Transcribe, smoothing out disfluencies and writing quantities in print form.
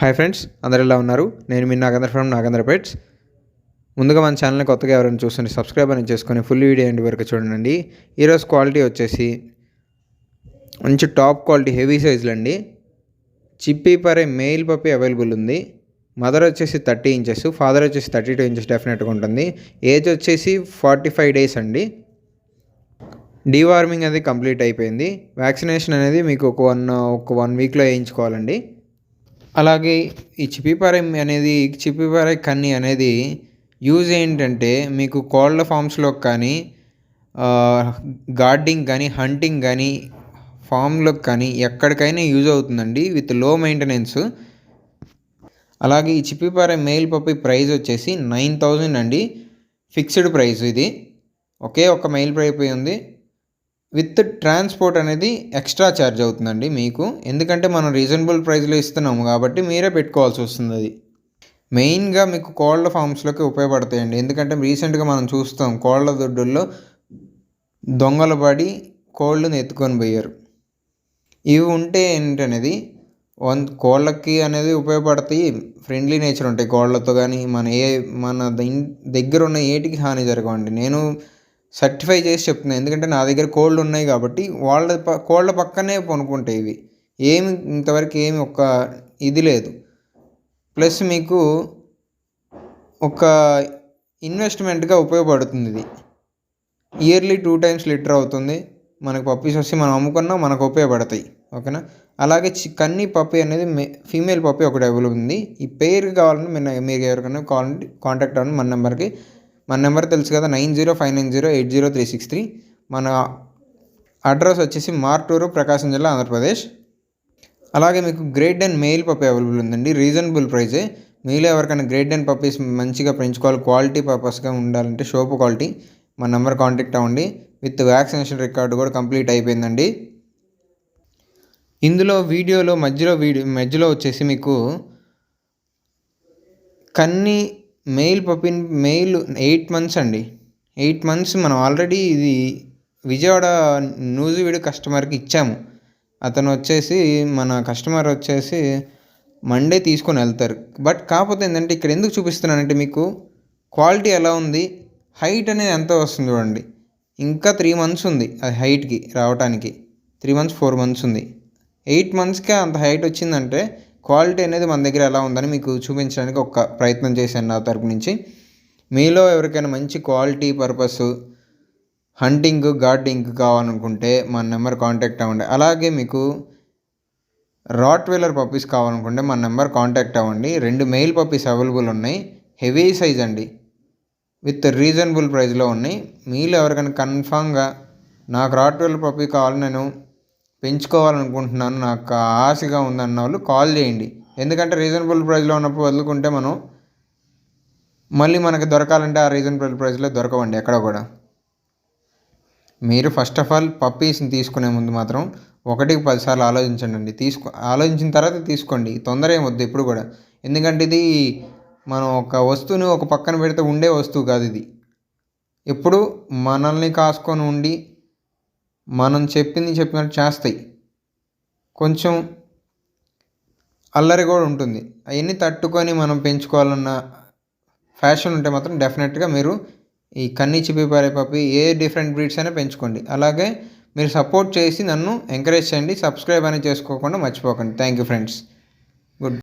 Hi friends, అందరు ఎలా ఉన్నారు? నేను మీ నాగేంద్ర ఫ్రమ్ నాగేంద్ర పెట్స్. ముందుగా మన ఛానల్ని కొత్తగా ఎవరైనా చూస్తుంటే సబ్స్క్రైబ్ అని చేసుకొని ఫుల్ వీడియో ఎండ్ వరకు చూడండి. ఈరోజు క్వాలిటీ వచ్చేసి మంచి టాప్ క్వాలిటీ హెవీ సైజులు అండి. చిప్పీ పరే మెయిల్ పప్పి అవైలబుల్ ఉంది. మదర్ వచ్చేసి 30 ఇంచెస్, ఫాదర్ వచ్చేసి 32 ఇంచెస్ డెఫినెట్గా ఉంటుంది. ఏజ్ వచ్చేసి 45 డేస్ అండి. డీవార్మింగ్ అనేది కంప్లీట్ అయిపోయింది. వ్యాక్సినేషన్ అనేది మీకు ఒక వన్ వీక్లో వేయించుకోవాలండి. అలాగే ఈ చిప్పిపారై కన్ని అనేది యూజ్ ఏంటంటే మీకు కోళ్ళ ఫామ్స్లో కానీ గార్డింగ్ కానీ హంటింగ్ కానీ ఫామ్లో కానీ ఎక్కడికైనా యూజ్ అవుతుందండి విత్ లో మెయింటెనెన్స్. అలాగే ఈ చిప్పిపారై మెయిల్ పప్పి ప్రైస్ వచ్చేసి 9,000 అండి. ఫిక్స్డ్ ప్రైస్ ఇది. ఒకే ఒక మెయిల్ పప్పి ఉంది. విత్ ట్రాన్స్పోర్ట్ అనేది ఎక్స్ట్రా ఛార్జ్ అవుతుందండి మీకు. ఎందుకంటే మనం రీజనబుల్ ప్రైస్లో ఇస్తున్నాము కాబట్టి మీరే పెట్టుకోవాల్సి వస్తుంది. అది మెయిన్గా మీకు కోళ్ళ ఫామ్స్లోకి ఉపయోగపడతాయండి. ఎందుకంటే రీసెంట్గా మనం చూస్తాం కోళ్ళ దొడ్డుల్లో దొంగలు పడి కోళ్ళను ఎత్తుకొని పోయారు. ఇవి ఉంటే ఏంటనేది కోళ్ళకి అనేది ఉపయోగపడతాయి. ఫ్రెండ్లీ నేచర్ ఉంటాయి కోళ్ళతో. కానీ మన దగ్గర ఉన్న ఏటికి హాని జరగవండి. నేను సర్టిఫై చేసి చెప్తున్నాను. ఎందుకంటే నా దగ్గర కోళ్ళు ఉన్నాయి కాబట్టి కోళ్ళ పక్కనే కొనుక్కుంటాయి ఇవి. ఇంతవరకు ఏమి ఒక్క ఇది లేదు. ప్లస్ మీకు ఒక ఇన్వెస్ట్మెంట్గా ఉపయోగపడుతుంది. ఇది ఇయర్లీ 2 times లిటర్ అవుతుంది. మనకు పప్పీస్ వస్తే మనం అమ్ముకున్నా మనకు ఉపయోగపడతాయి. ఓకేనా? అలాగే కన్నీ పప్పి అనేది ఫీమేల్ పప్పి ఒకటి అవైలబుల్ ఉంది. ఈ పేరు కావాలంటే మీరు ఎవరికైనా కాంటాక్ట్ అవ్వండి మన నెంబర్కి. మన నెంబర్ తెలుసు కదా, 9059080363. మన అడ్రస్ వచ్చేసి మార్టూరు, ప్రకాశం జిల్లా, ఆంధ్రప్రదేశ్. అలాగే మీకు great and mail puppy available ఉందండి. రీజనబుల్ ప్రైజే. మీలో ఎవరికైనా గ్రేట్ అండ్ పప్పీస్ మంచిగా పెంచుకోవాలి, క్వాలిటీ పర్పస్గా ఉండాలంటే షోపు క్వాలిటీ మన నెంబర్ కాంటాక్ట్ అవ్వండి. విత్ వ్యాక్సినేషన్ రికార్డు కూడా కంప్లీట్ అయిపోయిందండి. ఇందులో వీడియోలో మధ్యలో వచ్చేసి మీకు కన్నీ మెయిల్ 8 months అండి. 8 months మనం ఆల్రెడీ ఇది విజయవాడ నూజివీడు కస్టమర్కి ఇచ్చాము. అతను వచ్చేసి మన కస్టమర్ వచ్చేసి మండే తీసుకొని వెళ్తారు. బట్ కాకపోతే ఏంటంటే ఇక్కడ ఎందుకు చూపిస్తున్నానంటే మీకు క్వాలిటీ ఎలా ఉంది, హైట్ అనేది ఎంత వస్తుంది చూడండి. ఇంకా 3 months ఉంది అది హైట్కి రావడానికి. 3 months 4 months ఉంది. 8 monthsకే అంత హైట్ వచ్చిందంటే క్వాలిటీ అనేది మన దగ్గర ఎలా ఉందని మీకు చూపించడానికి ఒక ప్రయత్నం చేశాను నా తరపు నుంచి. మీలో ఎవరికైనా మంచి క్వాలిటీ పర్పస్ హంటింగ్ గార్డింగ్ కావాలనుకుంటే మన నెంబర్ కాంటాక్ట్ అవ్వండి. అలాగే మీకు రాట్వీలర్ పప్పీస్ కావాలనుకుంటే మన నెంబర్ కాంటాక్ట్ అవ్వండి. 2 మెయిల్ పప్పీస్ అవైలబుల్ ఉన్నాయి. హెవీ సైజ్ అండి, విత్ రీజనబుల్ ప్రైస్లో ఉన్నాయి. మీలో ఎవరికైనా కన్ఫామ్గా నాకు రాట్వీలర్ పప్పీ కావాలి, నేను పెంచుకోవాలనుకుంటున్నాను, నాకు ఆశగా ఉందన్న వాళ్ళు కాల్ చేయండి. ఎందుకంటే రీజనబుల్ ప్రైస్లో ఉన్నప్పుడు వదులుకుంటే మనం మళ్ళీ మనకి దొరకాలంటే ఆ రీజనబుల్ ప్రైస్లో దొరకవండి ఎక్కడ కూడా. మీరు ఫస్ట్ ఆఫ్ ఆల్ పప్పీస్ని తీసుకునే ముందు మాత్రం 1-10 సార్లు ఆలోచించండి. ఆలోచించిన తర్వాత తీసుకోండి. తొందర ఏమొద్దు ఎప్పుడు కూడా. ఎందుకంటే ఇది మనం ఒక వస్తువుని ఒక పక్కన పెడితే ఉండే వస్తువు కాదు. ఇది ఎప్పుడు మనల్ని కాసుకొని ఉండి మనం చెప్పినట్టు చేస్తాయి. కొంచెం అల్లరి కూడా ఉంటుంది. అవన్నీ తట్టుకొని మనం పెంచుకోవాలన్న ఫ్యాషన్ ఉంటే మాత్రం డెఫినెట్గా మీరు ఈ కన్నీ చిప్పిపారై పప్పి ఏ డిఫరెంట్ బ్రీడ్స్ అయినా పెంచుకోండి. అలాగే మీరు సపోర్ట్ చేసి నన్ను ఎంకరేజ్ చేయండి. సబ్స్క్రైబ్ అనేది చేసుకోకుండా మర్చిపోకండి. Thank you friends.